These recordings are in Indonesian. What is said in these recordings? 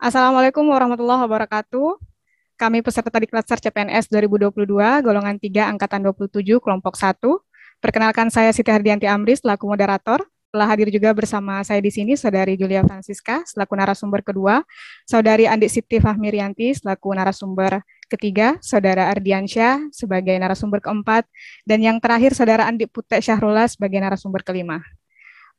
Assalamualaikum warahmatullahi wabarakatuh. Kami peserta Diklatser CPNS 2022, golongan 3, angkatan 27, kelompok 1. Perkenalkan saya Siti Hardianti Amris, selaku moderator. Telah hadir juga bersama saya di sini Saudari Julia Francisca, selaku narasumber kedua, Saudari Andi Siti Fahmirianti, selaku narasumber ketiga, Saudara Ardiansyah sebagai narasumber keempat, dan yang terakhir Saudara Andi Pute Syahrullah sebagai narasumber kelima.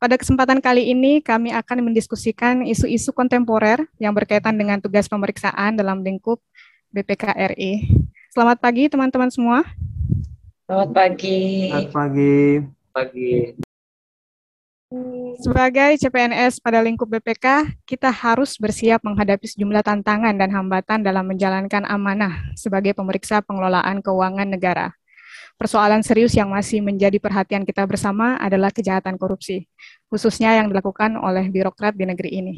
Pada kesempatan kali ini, kami akan mendiskusikan isu-isu kontemporer yang berkaitan dengan tugas pemeriksaan dalam lingkup BPK RI. Selamat pagi, teman-teman semua. Selamat pagi. Selamat pagi. Sebagai CPNS pada lingkup BPK, kita harus bersiap menghadapi sejumlah tantangan dan hambatan dalam menjalankan amanah sebagai pemeriksa pengelolaan keuangan negara. Persoalan serius yang masih menjadi perhatian kita bersama adalah kejahatan korupsi, khususnya yang dilakukan oleh birokrat di negeri ini.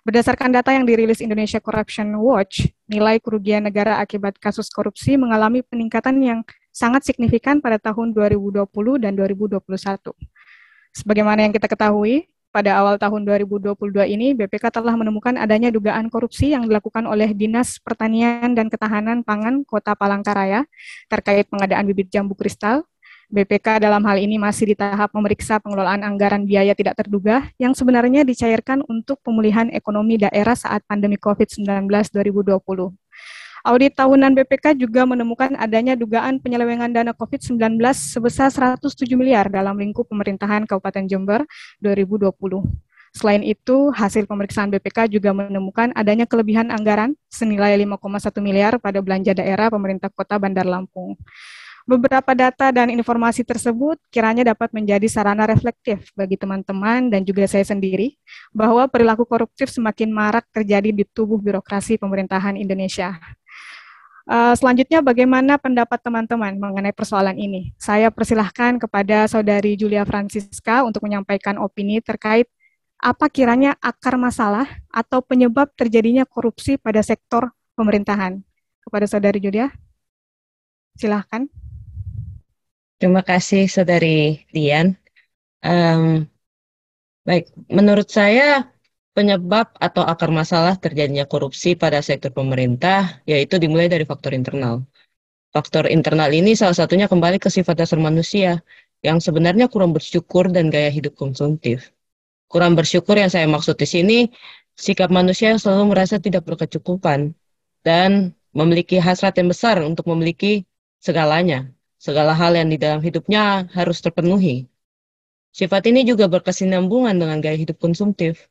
Berdasarkan data yang dirilis Indonesia Corruption Watch, nilai kerugian negara akibat kasus korupsi mengalami peningkatan yang sangat signifikan pada tahun 2020 dan 2021. Sebagaimana yang kita ketahui, pada awal tahun 2022 ini, BPK telah menemukan adanya dugaan korupsi yang dilakukan oleh Dinas Pertanian dan Ketahanan Pangan Kota Palangkaraya terkait pengadaan bibit jambu kristal. BPK dalam hal ini masih di tahap memeriksa pengelolaan anggaran biaya tidak terduga yang sebenarnya dicairkan untuk pemulihan ekonomi daerah saat pandemi COVID-19 2020. Audit tahunan BPK juga menemukan adanya dugaan penyelewengan dana COVID-19 sebesar 107 miliar dalam lingkup pemerintahan Kabupaten Jember 2020. Selain itu, hasil pemeriksaan BPK juga menemukan adanya kelebihan anggaran senilai 5,1 miliar pada belanja daerah pemerintah Kota Bandar Lampung. Beberapa data dan informasi tersebut kiranya dapat menjadi sarana reflektif bagi teman-teman dan juga saya sendiri bahwa perilaku koruptif semakin marak terjadi di tubuh birokrasi pemerintahan Indonesia. Selanjutnya, bagaimana pendapat teman-teman mengenai persoalan ini? Saya persilahkan kepada Saudari Julia Francisca untuk menyampaikan opini terkait apa kiranya akar masalah atau penyebab terjadinya korupsi pada sektor pemerintahan. Kepada Saudari Julia, silahkan. Terima kasih, Saudari Dian. Baik, menurut saya penyebab atau akar masalah terjadinya korupsi pada sektor pemerintah yaitu dimulai dari faktor internal. Faktor internal ini salah satunya kembali ke sifat dasar manusia yang sebenarnya kurang bersyukur dan gaya hidup konsumtif. Kurang bersyukur yang saya maksud di sini, sikap manusia yang selalu merasa tidak berkecukupan dan memiliki hasrat yang besar untuk memiliki segalanya. Segala hal yang di dalam hidupnya harus terpenuhi. Sifat ini juga berkesinambungan dengan gaya hidup konsumtif.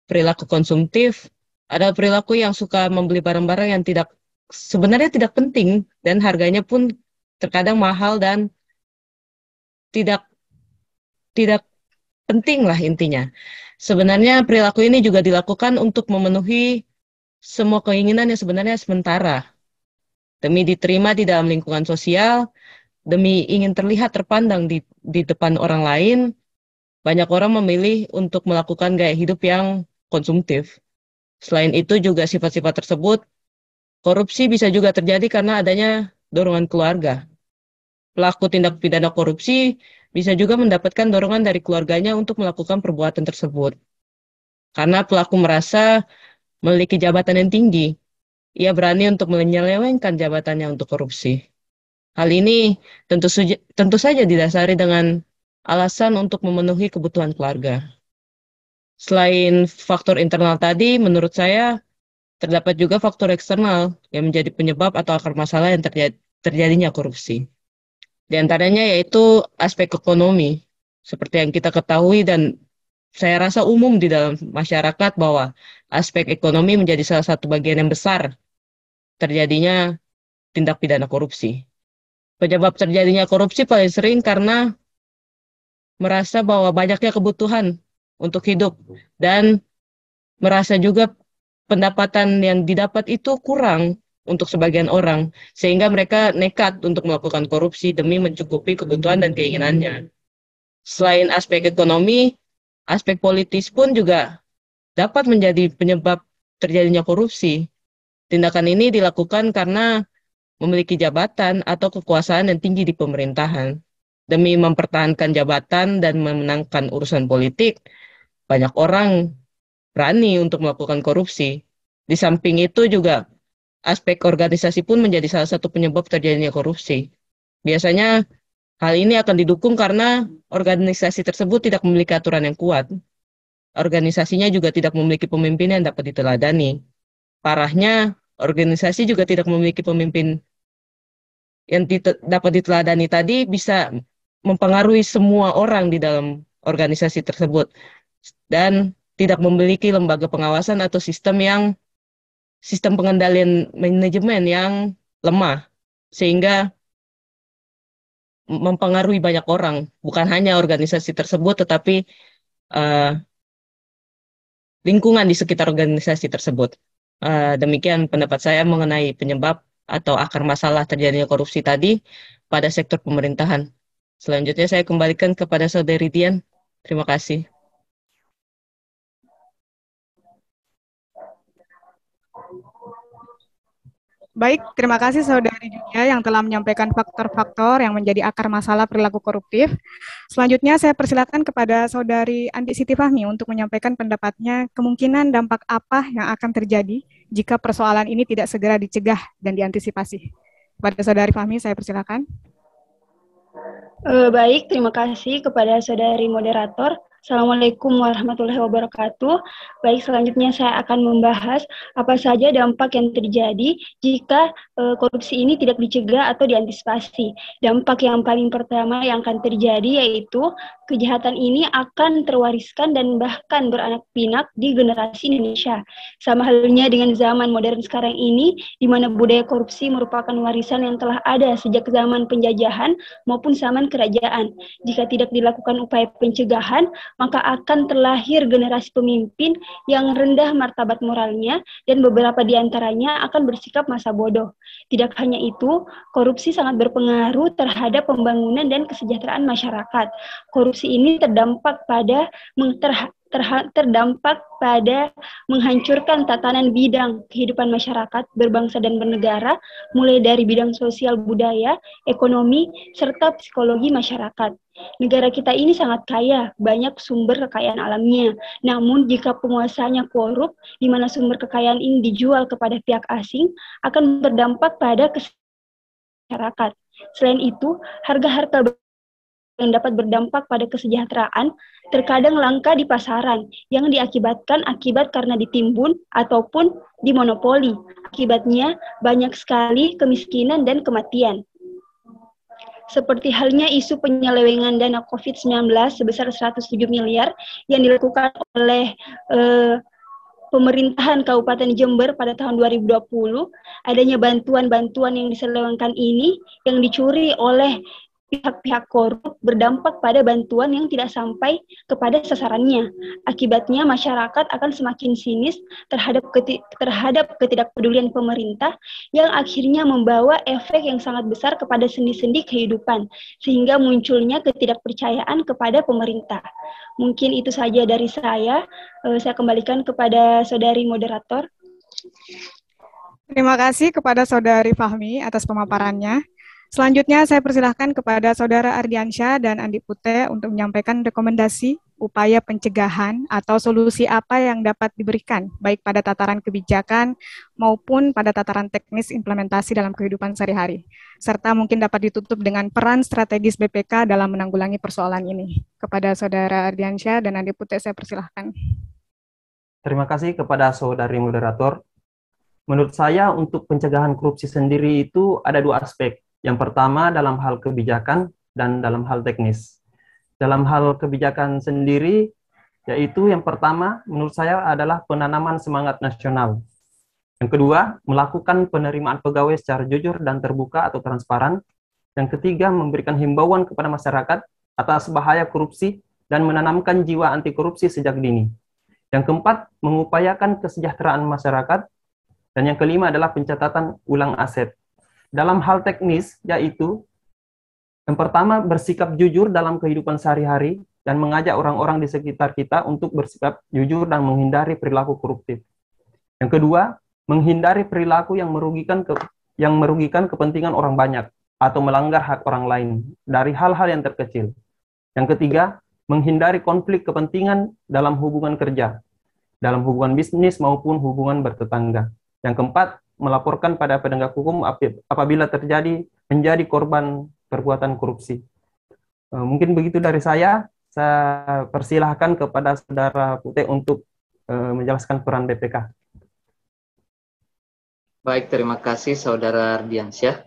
Perilaku konsumtif adalah perilaku yang suka membeli barang-barang yang sebenarnya tidak penting dan harganya pun terkadang mahal dan tidak tidak penting lah intinya. Sebenarnya perilaku ini juga dilakukan untuk memenuhi semua keinginan yang sebenarnya sementara. Demi diterima di dalam lingkungan sosial, demi ingin terlihat terpandang di depan orang lain, banyak orang memilih untuk melakukan gaya hidup yang konsumtif. Selain itu juga sifat-sifat tersebut, korupsi bisa juga terjadi karena adanya dorongan keluarga. Pelaku tindak pidana korupsi bisa juga mendapatkan dorongan dari keluarganya untuk melakukan perbuatan tersebut. Karena pelaku merasa memiliki jabatan yang tinggi, ia berani untuk menyelewengkan jabatannya untuk korupsi. Hal ini tentu saja didasari dengan alasan untuk memenuhi kebutuhan keluarga. Selain faktor internal tadi, menurut saya terdapat juga faktor eksternal yang menjadi penyebab atau akar masalah yang terjadinya korupsi. Di antaranya yaitu aspek ekonomi. Seperti yang kita ketahui dan saya rasa umum di dalam masyarakat bahwa aspek ekonomi menjadi salah satu bagian yang besar terjadinya tindak pidana korupsi. Penyebab terjadinya korupsi paling sering karena merasa bahwa banyaknya kebutuhan untuk hidup dan merasa juga pendapatan yang didapat itu kurang untuk sebagian orang, sehingga mereka nekat untuk melakukan korupsi demi mencukupi kebutuhan dan keinginannya. Selain aspek ekonomi, aspek politis pun juga dapat menjadi penyebab terjadinya korupsi. Tindakan ini dilakukan karena memiliki jabatan atau kekuasaan yang tinggi di pemerintahan. Demi mempertahankan jabatan dan memenangkan urusan politik, banyak orang berani untuk melakukan korupsi. Di samping itu juga aspek organisasi pun menjadi salah satu penyebab terjadinya korupsi. Biasanya hal ini akan didukung karena organisasi tersebut tidak memiliki aturan yang kuat. Organisasinya juga tidak memiliki pemimpin yang dapat diteladani. Parahnya, organisasi juga tidak memiliki pemimpin yang dapat diteladani tadi bisa mempengaruhi semua orang di dalam organisasi tersebut dan tidak memiliki lembaga pengawasan atau sistem pengendalian manajemen yang lemah sehingga mempengaruhi banyak orang, bukan hanya organisasi tersebut tetapi eh, lingkungan di sekitar organisasi tersebut. Demikian pendapat saya mengenai penyebab atau akar masalah terjadinya korupsi tadi pada sektor pemerintahan. Selanjutnya saya kembalikan kepada Saudari Dian. Terima kasih. Baik, terima kasih Saudari Julia yang telah menyampaikan faktor-faktor yang menjadi akar masalah perilaku koruptif. Selanjutnya saya persilakan kepada Saudari Andi Siti Fahmi untuk menyampaikan pendapatnya kemungkinan dampak apa yang akan terjadi jika persoalan ini tidak segera dicegah dan diantisipasi. Kepada Saudari Fahmi, saya persilakan. Baik, terima kasih kepada Saudari Moderator. Assalamualaikum warahmatullahi wabarakatuh. Baik, selanjutnya saya akan membahas apa saja dampak yang terjadi jika korupsi ini tidak dicegah atau diantisipasi. Dampak yang paling pertama yang akan terjadi yaitu kejahatan ini akan terwariskan dan bahkan beranak pinak di generasi Indonesia. Sama halnya dengan zaman modern sekarang ini, di mana budaya korupsi merupakan warisan yang telah ada sejak zaman penjajahan maupun zaman kerajaan. Jika tidak dilakukan upaya pencegahan, maka akan terlahir generasi pemimpin yang rendah martabat moralnya dan beberapa di antaranya akan bersikap masa bodoh. Tidak hanya itu, korupsi sangat berpengaruh terhadap pembangunan dan kesejahteraan masyarakat. Korupsi ini terdampak pada menghancurkan tatanan bidang kehidupan masyarakat berbangsa dan bernegara, mulai dari bidang sosial budaya, ekonomi, serta psikologi masyarakat. Negara kita ini sangat kaya, banyak sumber kekayaan alamnya. Namun jika penguasanya korup, di mana sumber kekayaan ini dijual kepada pihak asing, akan berdampak pada masyarakat. Selain itu, harga-harga yang dapat berdampak pada kesejahteraan terkadang langka di pasaran yang diakibatkan karena ditimbun ataupun dimonopoli. Akibatnya banyak sekali kemiskinan dan kematian. Seperti halnya isu penyelewengan dana COVID-19 sebesar 107 miliar yang dilakukan oleh pemerintahan Kabupaten Jember pada tahun 2020, adanya bantuan-bantuan yang diselewengkan ini yang dicuri oleh pihak-pihak korup berdampak pada bantuan yang tidak sampai kepada sasarannya. Akibatnya masyarakat akan semakin sinis terhadap ketidakpedulian pemerintah yang akhirnya membawa efek yang sangat besar kepada sendi-sendi kehidupan, sehingga munculnya ketidakpercayaan kepada pemerintah. Mungkin itu saja dari saya. Saya kembalikan kepada Saudari Moderator. Terima kasih kepada Saudari Fahmi atas pemaparannya. Selanjutnya saya persilahkan kepada Saudara Ardiansyah dan Andi Pute untuk menyampaikan rekomendasi upaya pencegahan atau solusi apa yang dapat diberikan, baik pada tataran kebijakan maupun pada tataran teknis implementasi dalam kehidupan sehari-hari, serta mungkin dapat ditutup dengan peran strategis BPK dalam menanggulangi persoalan ini. Kepada Saudara Ardiansyah dan Andi Pute, saya persilahkan. Terima kasih kepada Saudari Moderator. Menurut saya untuk pencegahan korupsi sendiri itu ada dua aspek. Yang pertama dalam hal kebijakan dan dalam hal teknis. Dalam hal kebijakan sendiri, yaitu yang pertama menurut saya adalah penanaman semangat nasional. Yang kedua, melakukan penerimaan pegawai secara jujur dan terbuka atau transparan. Yang ketiga, memberikan himbauan kepada masyarakat atas bahaya korupsi dan menanamkan jiwa anti korupsi sejak dini. Yang keempat, mengupayakan kesejahteraan masyarakat. Dan yang kelima adalah pencatatan ulang aset. Dalam hal teknis, yaitu yang pertama bersikap jujur dalam kehidupan sehari-hari dan mengajak orang-orang di sekitar kita untuk bersikap jujur dan menghindari perilaku koruptif. Yang kedua, menghindari perilaku yang merugikan kepentingan orang banyak atau melanggar hak orang lain dari hal-hal yang terkecil. Yang ketiga, menghindari konflik kepentingan dalam hubungan kerja. dalam hubungan bisnis maupun hubungan bertetangga. Yang keempat, melaporkan pada penegak hukum apabila menjadi korban perbuatan korupsi. Mungkin begitu dari saya. Saya persilahkan kepada Saudara Putih untuk menjelaskan peran BPK. Baik, terima kasih Saudara Ardiansyah.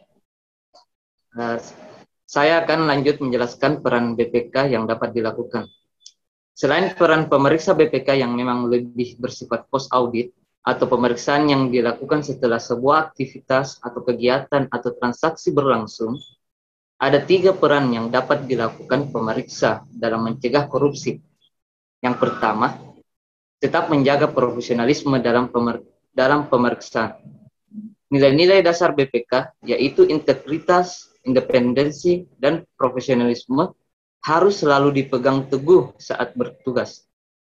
Saya akan lanjut menjelaskan peran BPK yang dapat dilakukan. Selain peran pemeriksa BPK yang memang lebih bersifat post-audit atau pemeriksaan yang dilakukan setelah sebuah aktivitas atau kegiatan atau transaksi berlangsung, ada 3 peran yang dapat dilakukan pemeriksa dalam mencegah korupsi. Yang pertama, tetap menjaga profesionalisme dalam pemeriksaan. Nilai-nilai dasar BPK, yaitu integritas, independensi, dan profesionalisme, harus selalu dipegang teguh saat bertugas.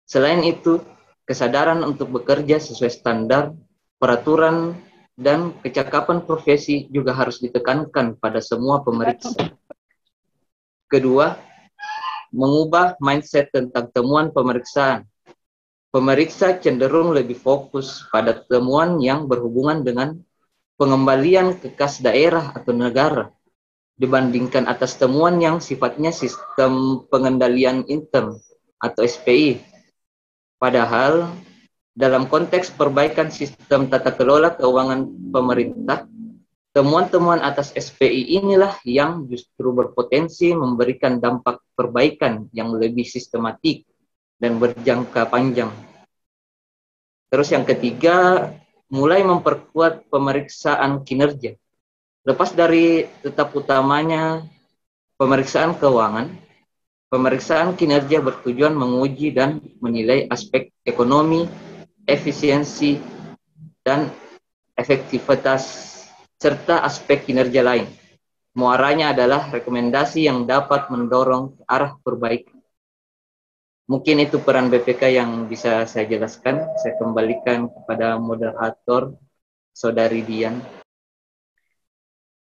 Selain itu, kesadaran untuk bekerja sesuai standar, peraturan, dan kecakapan profesi juga harus ditekankan pada semua pemeriksa. Kedua, mengubah mindset tentang temuan pemeriksaan. Pemeriksa cenderung lebih fokus pada temuan yang berhubungan dengan pengembalian ke kas daerah atau negara dibandingkan atas temuan yang sifatnya sistem pengendalian intern atau SPI. Padahal dalam konteks perbaikan sistem tata kelola keuangan pemerintah, temuan-temuan atas SPI inilah yang justru berpotensi memberikan dampak perbaikan yang lebih sistematik dan berjangka panjang. Terus yang ketiga, mulai memperkuat pemeriksaan kinerja. Lepas dari tetap utamanya pemeriksaan keuangan, pemeriksaan kinerja bertujuan menguji dan menilai aspek ekonomi, efisiensi, dan efektivitas, serta aspek kinerja lain. Muaranya adalah rekomendasi yang dapat mendorong ke arah perbaikan. Mungkin itu peran BPK yang bisa saya jelaskan. Saya kembalikan kepada moderator, Saudari Dian.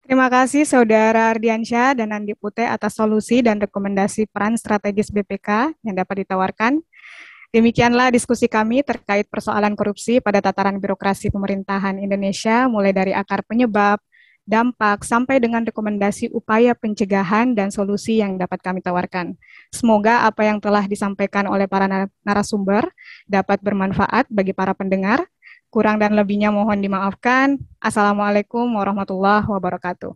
Terima kasih Saudara Ardiansyah dan Andi Putih atas solusi dan rekomendasi peran strategis BPK yang dapat ditawarkan. Demikianlah diskusi kami terkait persoalan korupsi pada tataran birokrasi pemerintahan Indonesia, mulai dari akar penyebab, dampak, sampai dengan rekomendasi upaya pencegahan dan solusi yang dapat kami tawarkan. Semoga apa yang telah disampaikan oleh para narasumber dapat bermanfaat bagi para pendengar. Kurang dan lebihnya mohon dimaafkan. Assalamualaikum warahmatullahi wabarakatuh.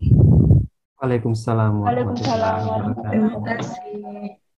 Waalaikumsalam Waalaikumsalam warahmatullahi wabarakatuh. Terima kasih.